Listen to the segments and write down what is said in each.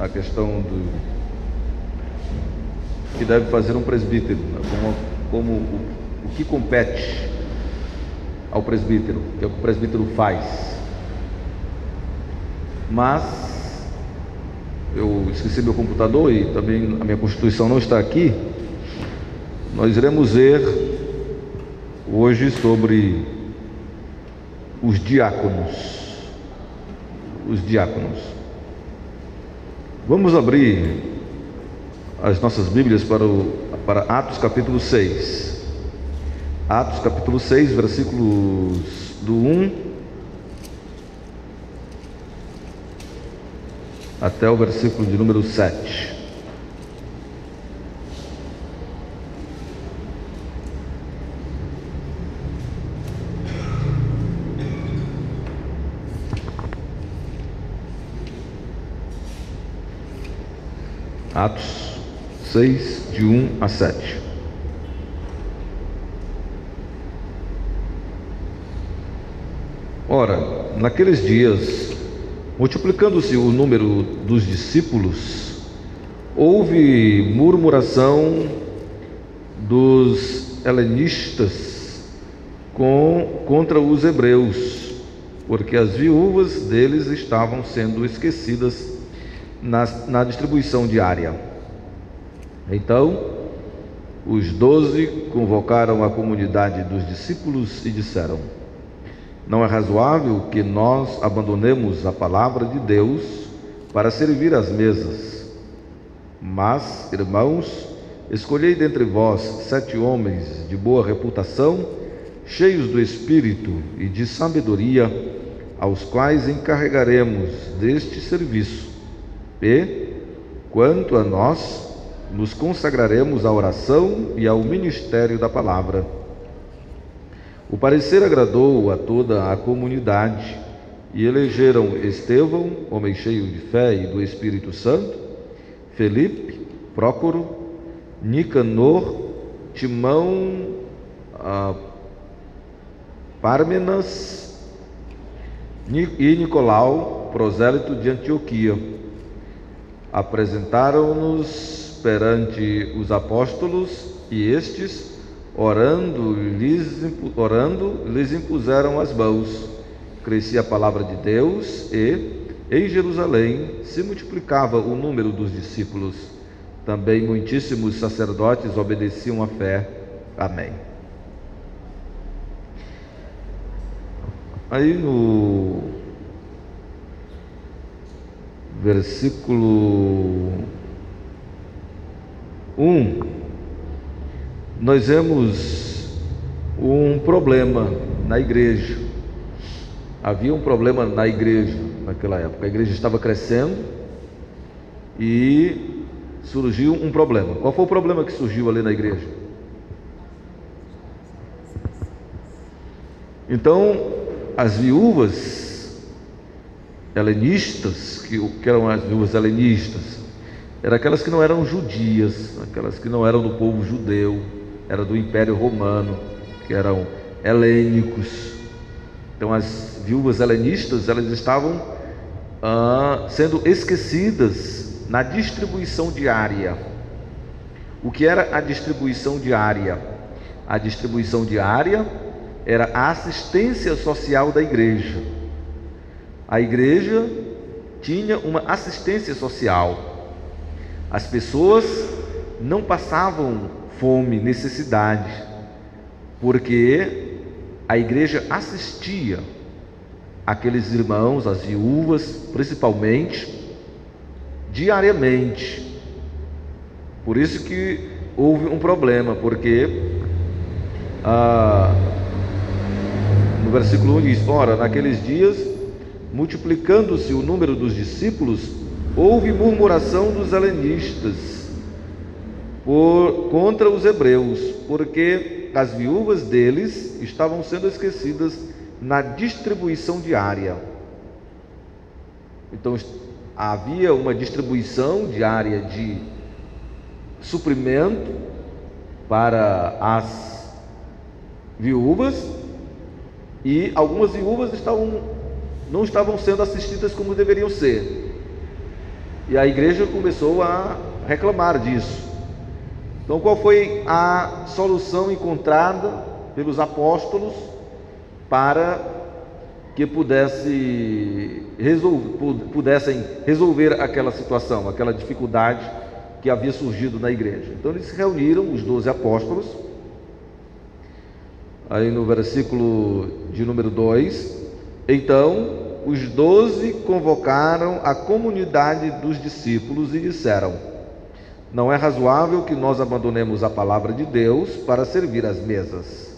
a questão do que deve fazer um presbítero, né? Como o que compete ao presbítero, o que o presbítero faz. Mas eu esqueci meu computador e também a minha constituição não está aqui. Nós iremos ver hoje sobre os diáconos. Os diáconos. Vamos abrir as nossas Bíblias para Atos capítulo 6. Atos capítulo 6, versículos do 1 até o versículo de número 7. Atos 6, de 1 a 7. Ora, naqueles dias, multiplicando-se o número dos discípulos, houve murmuração dos helenistas contra os hebreus, porque as viúvas deles estavam sendo esquecidas na distribuição diária. Então, os 12 convocaram a comunidade dos discípulos e disseram: não é razoável que nós abandonemos a palavra de Deus para servir às mesas. Mas, irmãos, escolhei dentre vós 7 homens de boa reputação, cheios do Espírito e de sabedoria, aos quais encarregaremos deste serviço. E, quanto a nós, nos consagraremos à oração e ao ministério da palavra. O parecer agradou a toda a comunidade, e elegeram Estevão, homem cheio de fé e do Espírito Santo, Felipe, Prócoro, Nicanor, Timão, Pármenas e Nicolau, prosélito de Antioquia. Apresentaram-nos perante os apóstolos, e estes, orando, lhes impuseram as mãos. Crescia a palavra de Deus e, em Jerusalém, se multiplicava o número dos discípulos. Também muitíssimos sacerdotes obedeciam à fé. Amém. Aí no versículo 1, nós vemos um problema na igreja. Havia um problema na igreja naquela época. A igreja estava crescendo e surgiu um problema. Qual foi o problema que surgiu ali na igreja? Então, as viúvas helenistas, que eram as viúvas helenistas, eram aquelas que não eram judias, aquelas que não eram do povo judeu, era do Império Romano, que eram helênicos. Então as viúvas helenistas, elas estavam sendo esquecidas na distribuição diária. O que era a distribuição diária? A distribuição diária era a assistência social da igreja. A igreja tinha uma assistência social. As pessoas não passavam fome, necessidade, porque a igreja assistia aqueles irmãos, as viúvas, principalmente, diariamente. Por isso que houve um problema, porque no versículo 1 diz: ora, naqueles dias, multiplicando-se o número dos discípulos, houve murmuração dos helenistas contra os hebreus, porque as viúvas deles estavam sendo esquecidas na distribuição diária. Então havia uma distribuição diária de suprimento para as viúvas, e algumas viúvas não estavam sendo assistidas como deveriam ser. E a igreja começou a reclamar disso. Então, qual foi a solução encontrada pelos apóstolos para que pudessem resolver aquela situação, aquela dificuldade que havia surgido na igreja? Então, eles se reuniram, os 12 apóstolos, aí no versículo de número 2, então os 12 convocaram a comunidade dos discípulos e disseram: não é razoável que nós abandonemos a palavra de Deus para servir às mesas.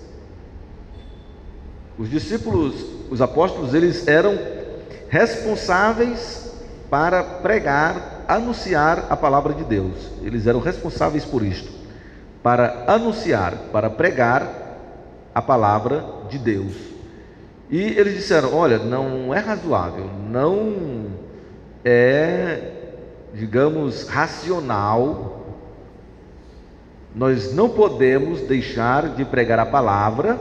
Os discípulos, os apóstolos, eles eram responsáveis para pregar, anunciar a palavra de Deus. Eles eram responsáveis por isto, para anunciar, para pregar a palavra de Deus. E eles disseram: olha, não é razoável, não é, digamos, racional, nós não podemos deixar de pregar a palavra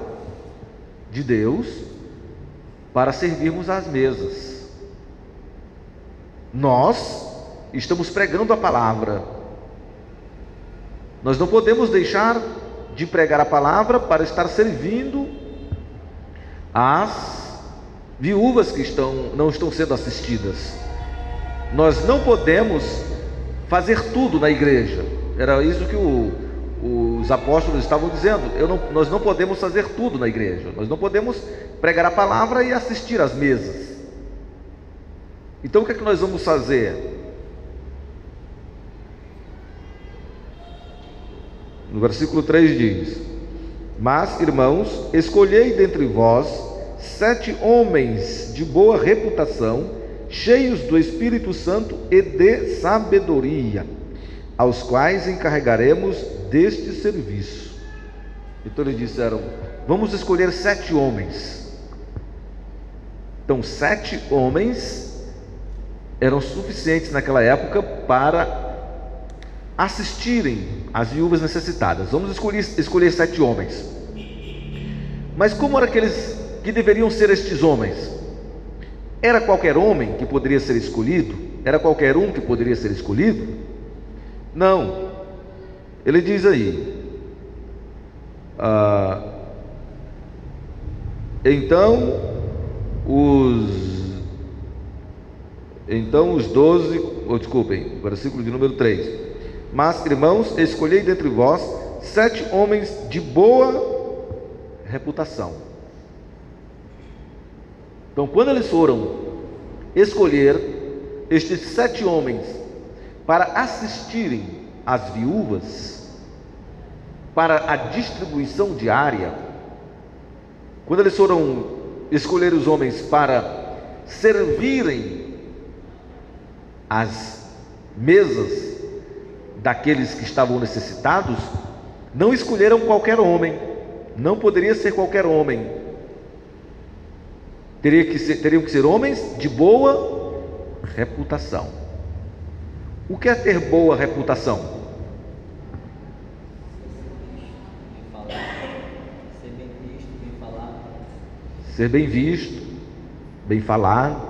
de Deus para servirmos às mesas. Nós estamos pregando a palavra, nós não podemos deixar de pregar a palavra para estar servindo as viúvas que não estão sendo assistidas. Nós não podemos fazer tudo na igreja. Era isso que os apóstolos estavam dizendo. Nós não podemos fazer tudo na igreja. Nós não podemos pregar a palavra e assistir às mesas. Então o que é que nós vamos fazer? No versículo 3 diz: mas, irmãos, escolhei dentre vós 7 homens de boa reputação, cheios do Espírito Santo e de sabedoria, aos quais encarregaremos deste serviço. Então eles disseram: vamos escolher 7 homens. Então 7 homens eram suficientes naquela época para assistirem às viúvas necessitadas. Vamos escolher 7 homens. Mas como eram aqueles que deveriam ser estes homens? Era qualquer homem que poderia ser escolhido? Era qualquer um que poderia ser escolhido? Não. Ele diz aí: então os 12, desculpem, versículo de número 3: mas, irmãos, escolhei dentre vós 7 homens de boa reputação. Então, quando eles foram escolher estes 7 homens para assistirem às viúvas, para a distribuição diária, quando eles foram escolher os homens para servirem as mesas daqueles que estavam necessitados, não escolheram qualquer homem. Não poderia ser qualquer homem. Teriam que ser homens de boa reputação. O que é ter boa reputação? Ser bem visto, bem falado,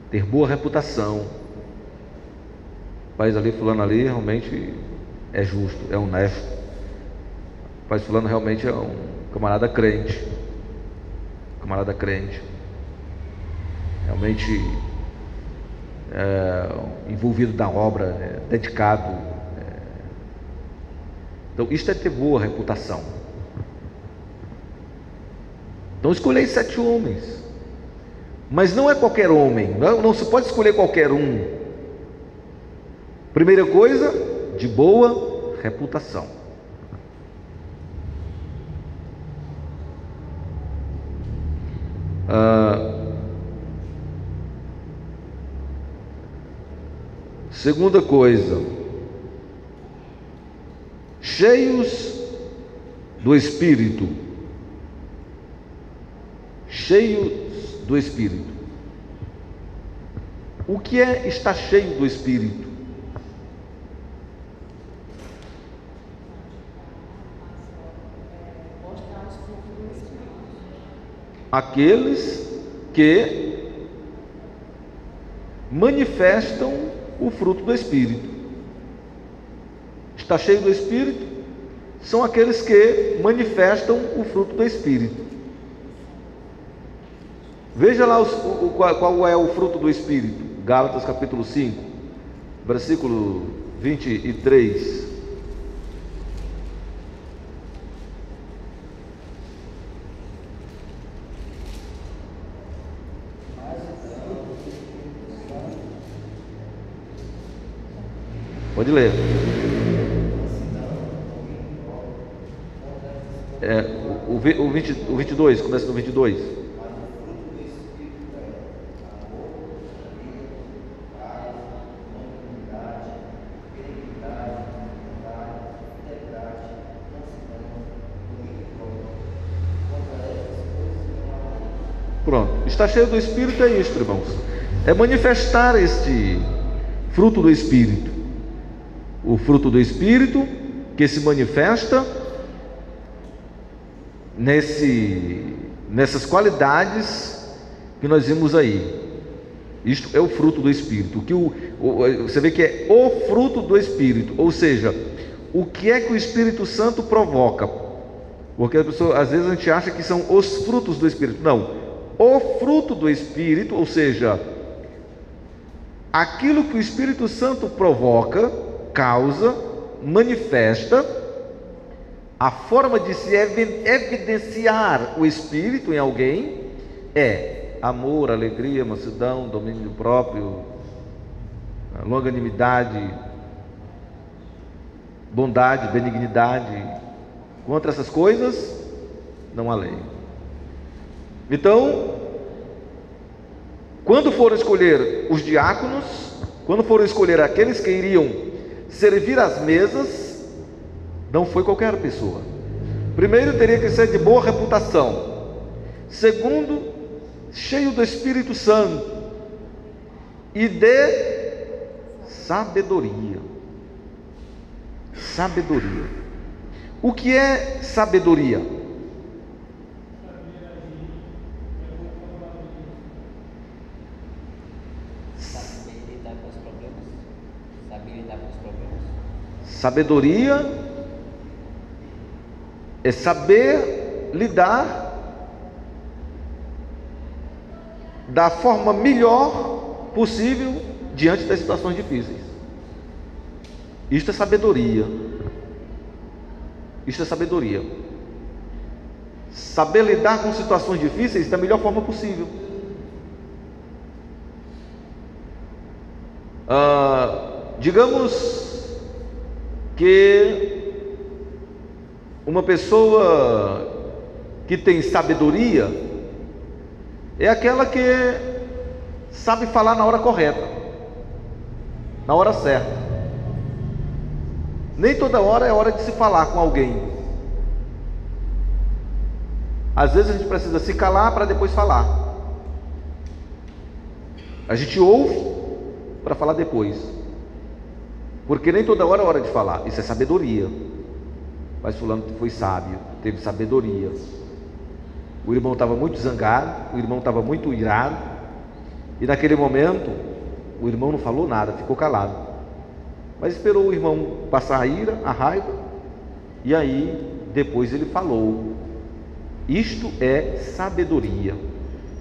ter boa reputação. Rapaz, ali, fulano ali, realmente é justo, é honesto. Rapaz, fulano realmente é um camarada crente. Camarada crente. Realmente envolvido na obra, dedicado. Então, isto é ter boa reputação. Então, escolhei 7 homens. Mas não é qualquer homem. Não se pode escolher qualquer um. Primeira coisa, de boa reputação. Segunda coisa, cheios do Espírito. Cheios do Espírito. O que é estar cheio do Espírito? Aqueles que manifestam o fruto do Espírito. Está cheio do Espírito são aqueles que manifestam o fruto do Espírito. Veja lá qual é o fruto do Espírito. Gálatas capítulo 5, versículo 23. Pode ler. O 22, começa no 22. Pronto, está cheio do Espírito, é isto, irmãos. É manifestar este fruto do Espírito. O fruto do Espírito que se manifesta nessas qualidades que nós vimos aí. Isto é o fruto do Espírito. Você vê que é o fruto do Espírito, ou seja, o que é que o Espírito Santo provoca? Porque às vezes a gente acha que são os frutos do Espírito. Não. O fruto do Espírito, ou seja, aquilo que o Espírito Santo provoca, causa, manifesta, a forma de se evidenciar o Espírito em alguém é amor, alegria, mansidão, domínio próprio, longanimidade, bondade, benignidade. Contra essas coisas não há lei. Então, quando foram escolher os diáconos, quando foram escolher aqueles que iriam servir às mesas, não foi qualquer pessoa. Primeiro, teria que ser de boa reputação. Segundo, cheio do Espírito Santo e de sabedoria. Sabedoria. O que é sabedoria? Sabedoria é saber lidar da forma melhor possível diante das situações difíceis. Isto é sabedoria. Isto é sabedoria. Saber lidar com situações difíceis da melhor forma possível. Digamos que uma pessoa que tem sabedoria é aquela que sabe falar na hora correta, na hora certa. Nem toda hora é hora de se falar com alguém. Às vezes a gente precisa se calar para depois falar. A gente ouve para falar depois. Porque nem toda hora é hora de falar. Isso é sabedoria. Mas fulano foi sábio, teve sabedoria. O irmão estava muito zangado, o irmão estava muito irado, e naquele momento o irmão não falou nada, ficou calado. Mas esperou o irmão passar a ira, a raiva, e aí depois ele falou. Isto é sabedoria.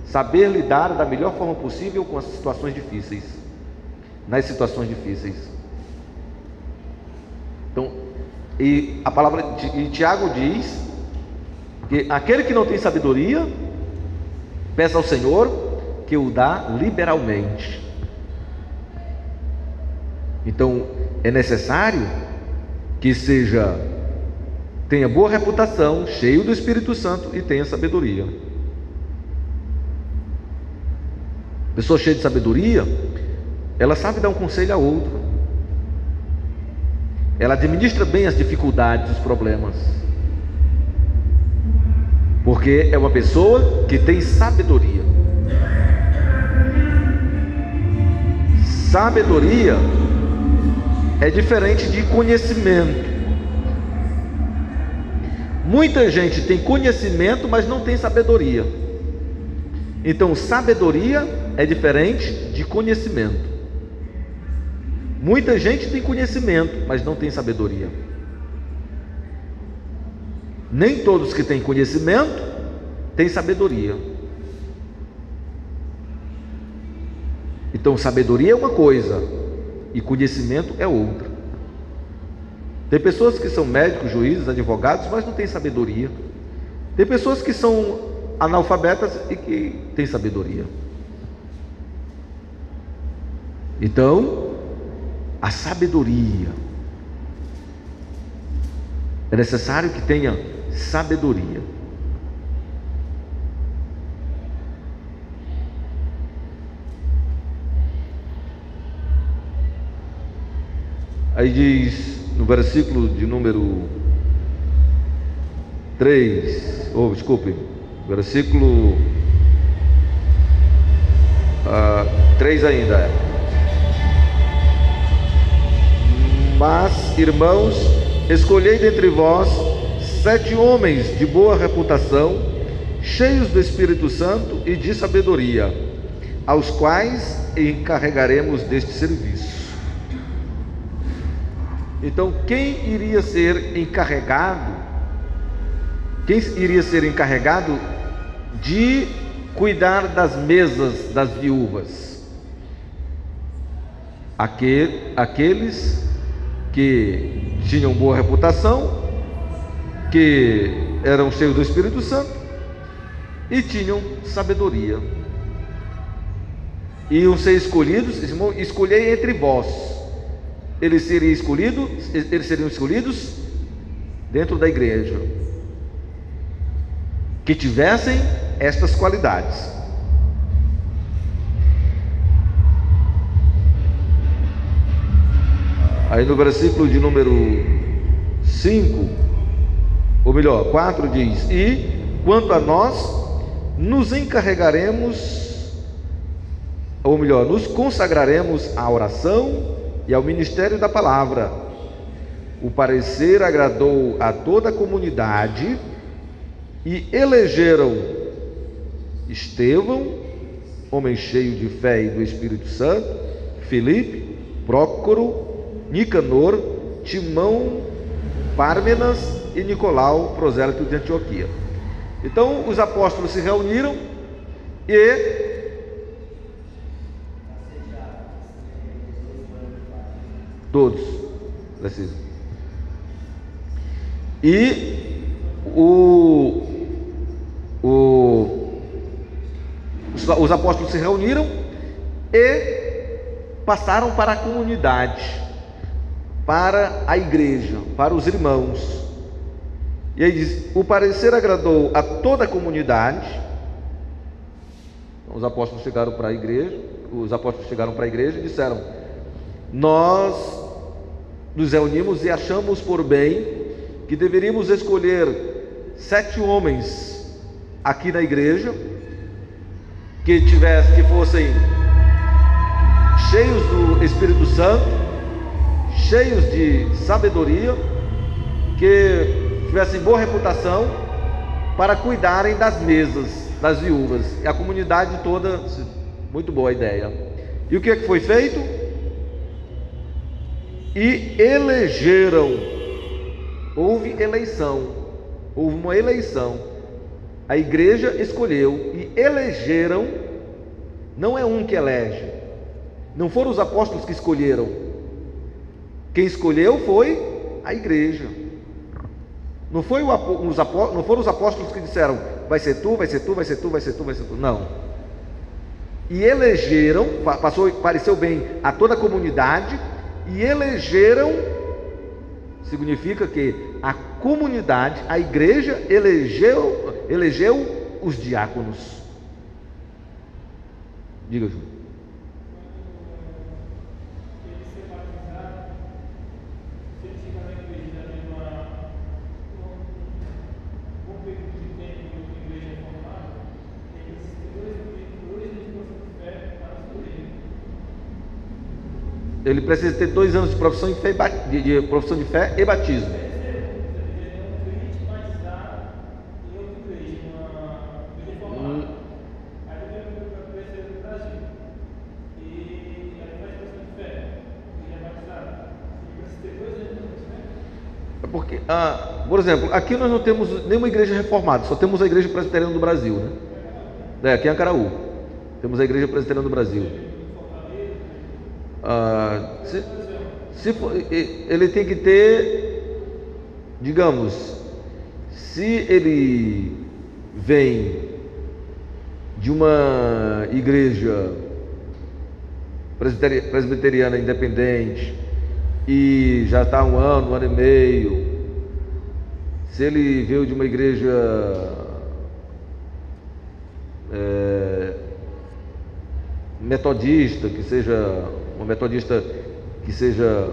Saber lidar da melhor forma possível com as situações difíceis. Nas situações difíceis. Então, e a palavra de Tiago diz que aquele que não tem sabedoria, peça ao Senhor que o dá liberalmente. Então é necessário que tenha boa reputação, cheio do Espírito Santo e tenha sabedoria. Pessoa cheia de sabedoria, ela sabe dar um conselho a outro. Ela administra bem as dificuldades, os problemas. Porque é uma pessoa que tem sabedoria. Sabedoria é diferente de conhecimento. Muita gente tem conhecimento, mas não tem sabedoria. Então, sabedoria é diferente de conhecimento. Muita gente tem conhecimento, mas não tem sabedoria. Nem todos que têm conhecimento têm sabedoria. Então, sabedoria é uma coisa e conhecimento é outra. Tem pessoas que são médicos, juízes, advogados, mas não têm sabedoria. Tem pessoas que são analfabetas e que têm sabedoria. Então, a sabedoria, é necessário que tenha sabedoria. Aí diz no versículo de número 3, versículo 3 ainda. Mas, irmãos, escolhei dentre vós 7 homens de boa reputação, cheios do Espírito Santo e de sabedoria, aos quais encarregaremos deste serviço. Então, quem iria ser encarregado de cuidar das mesas das viúvas? Aqueles que tinham boa reputação, que eram cheios do Espírito Santo e tinham sabedoria. Iam ser escolhidos, escolhei entre vós. Eles seriam escolhidos dentro da igreja, que tivessem estas qualidades. Aí no versículo de número 5, ou melhor, 4 diz: e quanto a nós, nos encarregaremos, ou melhor, nos consagraremos à oração e ao ministério da palavra. O parecer agradou a toda a comunidade e elegeram Estevão, homem cheio de fé e do Espírito Santo, Filipe, Prócoro, Nicanor, Timão, Pármenas e Nicolau, prosélito de Antioquia. Então os apóstolos se reuniram e todos precisam. E os apóstolos se reuniram e passaram para a comunidade, para a igreja, para os irmãos. E aí diz: o parecer agradou a toda a comunidade. Os apóstolos chegaram para a igreja e disseram: nós nos reunimos e achamos por bem que deveríamos escolher 7 homens aqui na igreja que fossem cheios do Espírito Santo, cheios de sabedoria, que tivessem boa reputação, para cuidarem das mesas das viúvas. E a comunidade toda, muito boa a ideia. E o que foi feito? E elegeram. Houve uma eleição. A igreja escolheu e elegeram. Não é um que elege, não foram os apóstolos que escolheram. Quem escolheu foi a igreja. Não foram os apóstolos que disseram: vai ser tu, vai ser tu, vai ser tu, vai ser tu, vai ser tu. Não. E elegeram, pareceu bem a toda a comunidade, e elegeram. Significa que a comunidade, a igreja elegeu os diáconos. Diga, Júlio. Ele precisa ter 2 anos de profissão de fé e batismo. Por exemplo, aqui nós não temos nenhuma igreja reformada, só temos a Igreja Presbiteriana do Brasil, né? Aqui em Acaraú, temos a Igreja Presbiteriana do Brasil. Ele tem que ter, digamos, se ele vem de uma igreja presbiteriana independente e já está um ano e meio, se ele veio de uma igreja metodista, que seja uma metodista que seja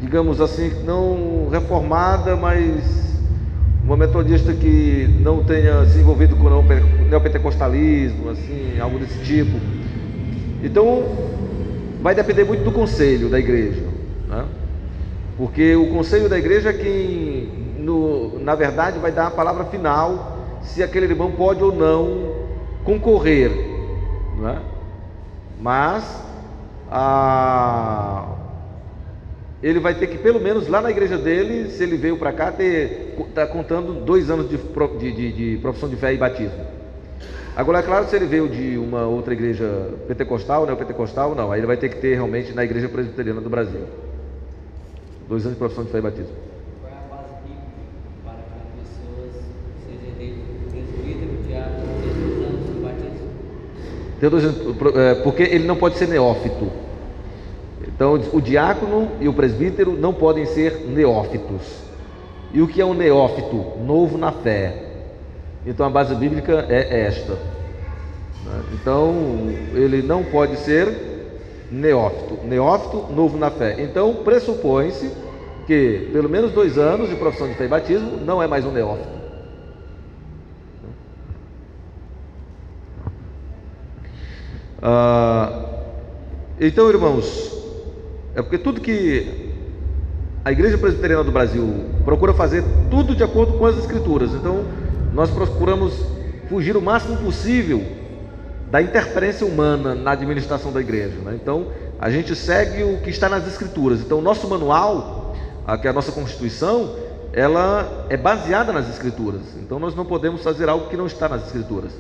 digamos assim, não reformada, mas uma metodista que não tenha se envolvido com o neopentecostalismo, assim, algo desse tipo. Então, vai depender muito do conselho da igreja, né? Porque o conselho da igreja é quem, na verdade, vai dar a palavra final se aquele irmão pode ou não concorrer, né? Mas ele vai ter que, pelo menos lá na igreja dele, se ele veio para cá, está contando 2 anos de profissão de fé e batismo. Agora, é claro, se ele veio de uma outra igreja pentecostal, neopentecostal, não, aí ele vai ter que ter realmente na Igreja Presbiteriana do Brasil 2 anos de profissão de fé e batismo. Qual é a base bíblica para que pessoas sejam presbítero, diácono, ter 2 anos de batismo? Ter 2 anos, porque ele não pode ser neófito. Então, o diácono e o presbítero não podem ser neófitos. E o que é um neófito? Novo na fé. Então, a base bíblica é esta. Então, ele não pode ser neófito. Neófito, novo na fé. Então, pressupõe-se que pelo menos 2 anos de profissão de fé e batismo não é mais um neófito. Então, irmãos, é porque tudo que a Igreja Presbiteriana do Brasil procura fazer, tudo de acordo com as Escrituras. Então, nós procuramos fugir o máximo possível da interferência humana na administração da igreja, né? Então, a gente segue o que está nas Escrituras. Então, o nosso manual, que é a nossa Constituição, ela é baseada nas Escrituras. Então, nós não podemos fazer algo que não está nas Escrituras.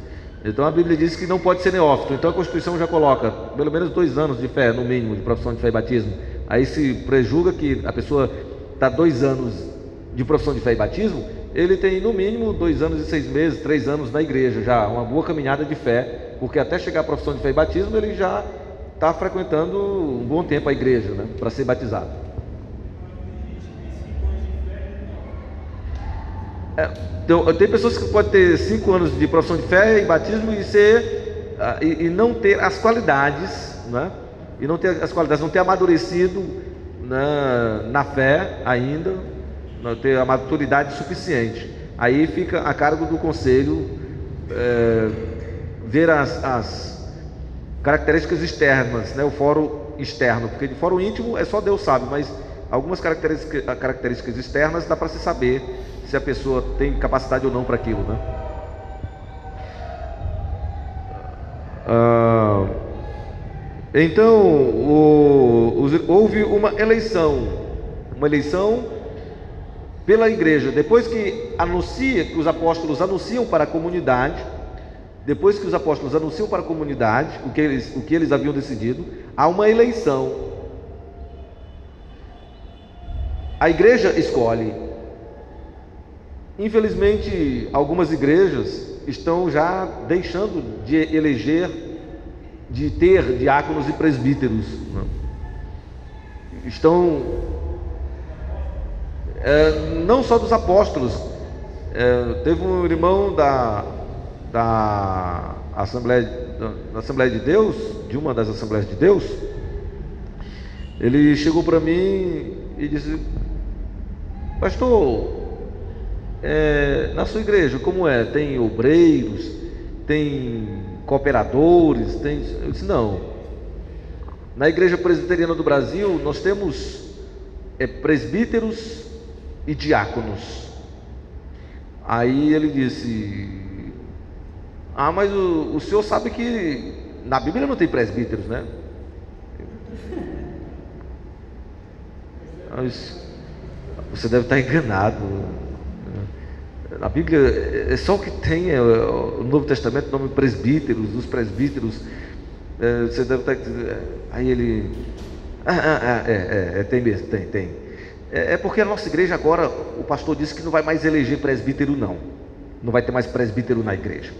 Então, a Bíblia diz que não pode ser neófito. Então, a Constituição já coloca pelo menos 2 anos de fé, no mínimo, de profissão de fé e batismo. Aí se prejulga que a pessoa está 2 anos de profissão de fé e batismo, ele tem no mínimo 2 anos e 6 meses, 3 anos na igreja, já uma boa caminhada de fé, porque até chegar à profissão de fé e batismo, ele já está frequentando um bom tempo a igreja, né, para ser batizado. Então, tem pessoas que podem ter 5 anos de profissão de fé e batismo e não ter as qualidades, né? E não ter as qualidades, não ter amadurecido na fé ainda, não ter a maturidade suficiente. Aí fica a cargo do conselho ver as características externas, né? O fórum externo, porque de fórum íntimo é só Deus sabe, mas algumas características externas dá para se saber se a pessoa tem capacidade ou não para aquilo, né? Então, houve uma eleição pela igreja, depois que os apóstolos anunciam para a comunidade, o que eles haviam decidido, há uma eleição. A igreja escolhe. Infelizmente, algumas igrejas estão já deixando de eleger, de ter diáconos e presbíteros, né? Estão não só dos apóstolos, teve um irmão da Assembleia de Deus, de uma das Assembleias de Deus, ele chegou para mim e disse: pastor, na sua igreja como é? Tem obreiros, tem cooperadores, tem... Eu disse: não, na Igreja Presbiteriana do Brasil nós temos presbíteros e diáconos. Aí ele disse: mas o senhor sabe que na Bíblia não tem presbíteros, né? Mas você deve estar enganado. A Bíblia é só o que tem, o Novo Testamento, o nome presbíteros, os presbíteros. Você deve estar. Aí ele. Tem mesmo, tem. É porque a nossa igreja agora, o pastor disse que não vai mais eleger presbítero, não. Não vai ter mais presbítero na igreja.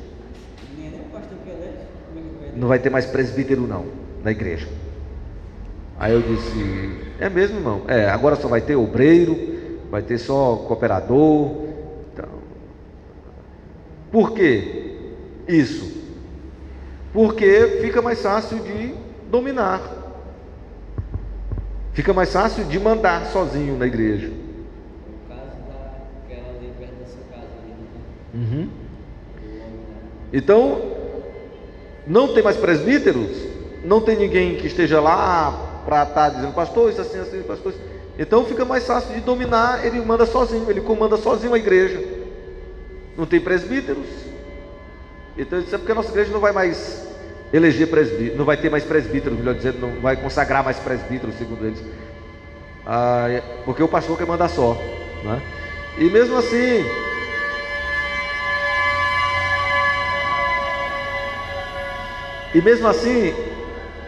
Não vai ter mais presbítero, não, na igreja. Aí eu disse: é mesmo, irmão? Agora só vai ter obreiro, vai ter só cooperador. Então, por que isso? Porque fica mais fácil de dominar, fica mais fácil de mandar sozinho na igreja. No caso daquela ali perto da sua casa ali, né? Então, não tem mais presbíteros, não tem ninguém que esteja lá para estar dizendo: pastor, isso assim, assim, pastor. Então fica mais fácil de dominar, ele manda sozinho, ele comanda sozinho a igreja. Não tem presbíteros. Então isso é porque a nossa igreja não vai mais eleger presbíteros, não vai ter mais presbíteros, melhor dizendo, não vai consagrar mais presbíteros, segundo eles. Porque o pastor quer mandar só, né? E mesmo assim,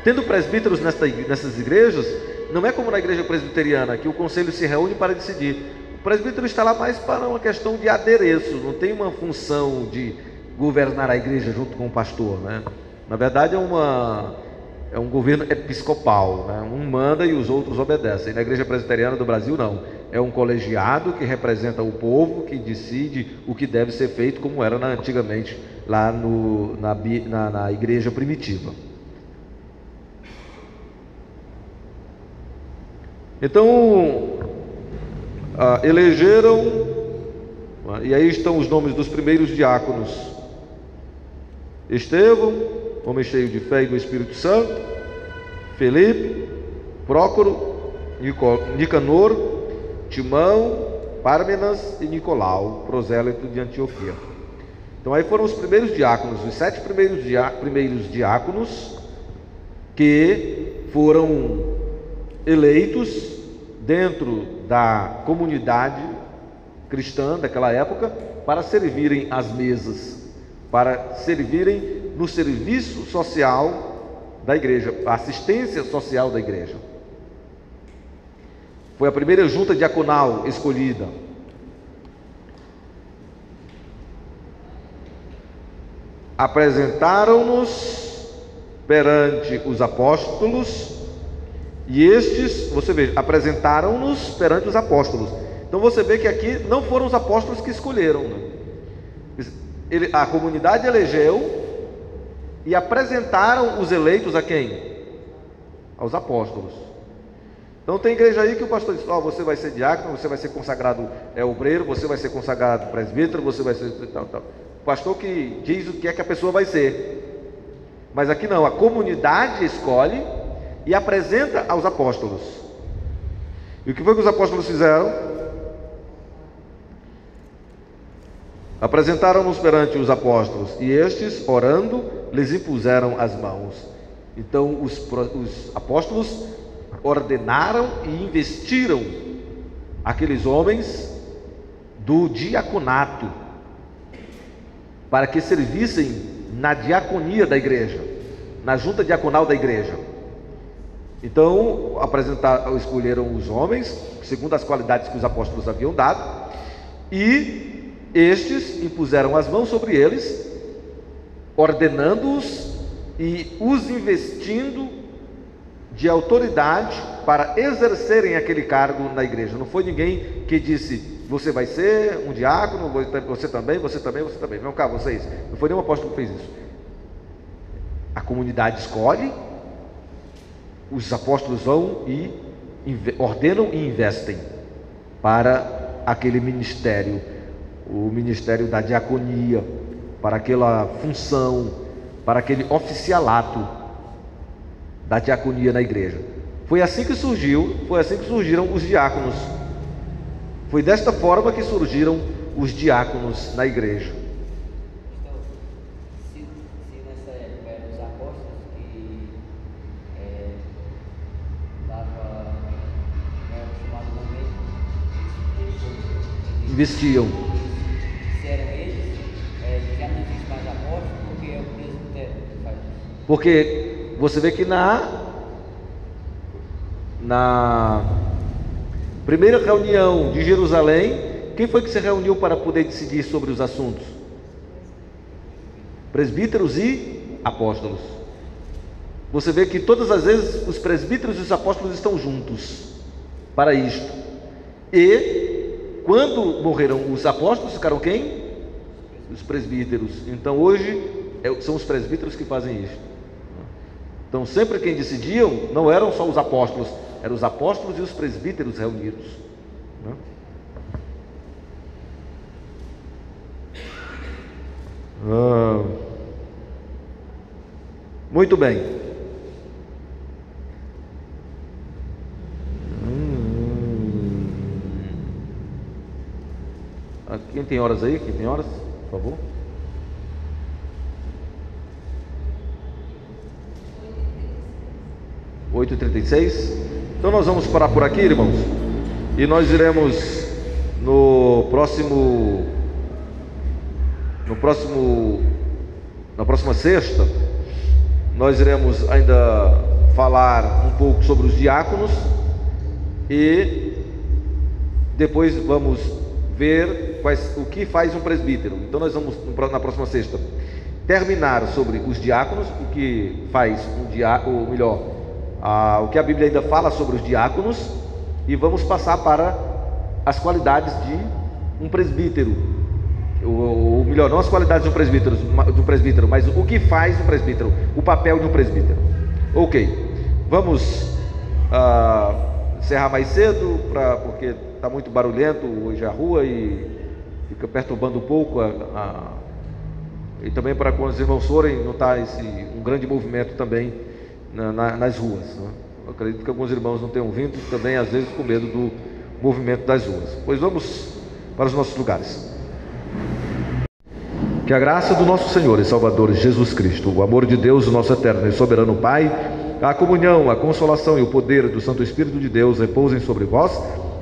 tendo presbíteros nessas igrejas, não é como na igreja presbiteriana, que o conselho se reúne para decidir. O presbítero está lá mais para uma questão de adereço, não tem uma função de governar a igreja junto com o pastor, né? Na verdade é um governo episcopal, né? Um manda e os outros obedecem. Na igreja presbiteriana do Brasil não, é um colegiado que representa o povo, que decide o que deve ser feito, como era antigamente lá na igreja primitiva. Então elegeram, e aí estão os nomes dos primeiros diáconos: Estevão, homem cheio de fé e do Espírito Santo; Felipe, Prócoro, Nicanor, Timão, Pármenas e Nicolau, prosélito de Antioquia. Então aí foram os primeiros diáconos, os 7 primeiros diáconos que foram eleitos dentro da comunidade cristã daquela época para servirem às mesas, para servirem no serviço social da igreja, a assistência social da igreja. Foi a primeira junta diaconal escolhida. Apresentaram-nos perante os apóstolos, e estes, você vê, apresentaram-nos perante os apóstolos. Então você vê que aqui não foram os apóstolos que escolheram, né? A comunidade elegeu e apresentaram os eleitos a quem? Aos apóstolos. Então tem igreja aí que o pastor diz: você vai ser diácono, você vai ser consagrado obreiro, você vai ser consagrado presbítero, você vai ser tal. O pastor que diz o que é que a pessoa vai ser. Mas aqui não, a comunidade escolhe e apresenta aos apóstolos. E o que foi que os apóstolos fizeram? Apresentaram-nos perante os apóstolos, e estes, orando, lhes impuseram as mãos. Então os apóstolos ordenaram e investiram aqueles homens do diaconato, para que servissem na diaconia da igreja, na junta diaconal da igreja. Então escolheram os homens segundo as qualidades que os apóstolos haviam dado, e estes impuseram as mãos sobre eles, ordenando-os e os investindo de autoridade para exercerem aquele cargo na igreja. Não foi ninguém que disse: você vai ser um diácono, você também. Vem cá, vocês. Não foi nenhum apóstolo que fez isso. A comunidade escolhe, os apóstolos vão e ordenam e investem para aquele ministério, o ministério da diaconia, para aquela função, para aquele oficialato da diaconia na igreja. Foi assim que surgiram os diáconos. Foi desta forma que surgiram os diáconos na igreja. Então, se nessa época eram os apóstolos que estavam acostumados investiam. Se eram eles, já não existe mais apóstolo, porque é o presbitério que faz isso. Porque você vê que na primeira reunião de Jerusalém, quem foi que se reuniu para poder decidir sobre os assuntos? Presbíteros e apóstolos. Você vê que todas as vezes os presbíteros e os apóstolos estão juntos para isto. E quando morreram os apóstolos, ficaram quem? Os presbíteros. Então hoje são os presbíteros que fazem isto. Então sempre quem decidiam não eram só os apóstolos, eram os apóstolos e os presbíteros reunidos, né? Muito bem. Quem tem horas aí? Quem tem horas? Por favor. 8h36. Então nós vamos parar por aqui, irmãos. E nós iremos na próxima sexta, nós iremos ainda falar um pouco sobre os diáconos e depois vamos ver o que faz um presbítero. Então nós vamos na próxima sexta terminar sobre os diáconos, o que faz um diácono, ou melhor, o que a Bíblia ainda fala sobre os diáconos, e vamos passar para as qualidades de um presbítero, ou melhor, não as qualidades de um presbítero, mas o que faz um presbítero, o papel de um presbítero. Ok, vamos encerrar mais cedo, porque está muito barulhento hoje a rua e fica perturbando um pouco e também para quando os irmãos forem notar um grande movimento também nas ruas, né? Eu acredito que alguns irmãos não tenham vindo também, às vezes com medo do movimento das ruas. Pois vamos para os nossos lugares. Que a graça do nosso Senhor e Salvador Jesus Cristo, o amor de Deus, o nosso eterno e soberano Pai, a comunhão, a consolação e o poder do Santo Espírito de Deus repousem sobre vós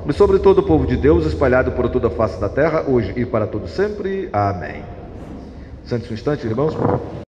e sobre todo o povo de Deus espalhado por toda a face da terra, hoje e para todo sempre. Amém. Sente-se um instante, irmãos.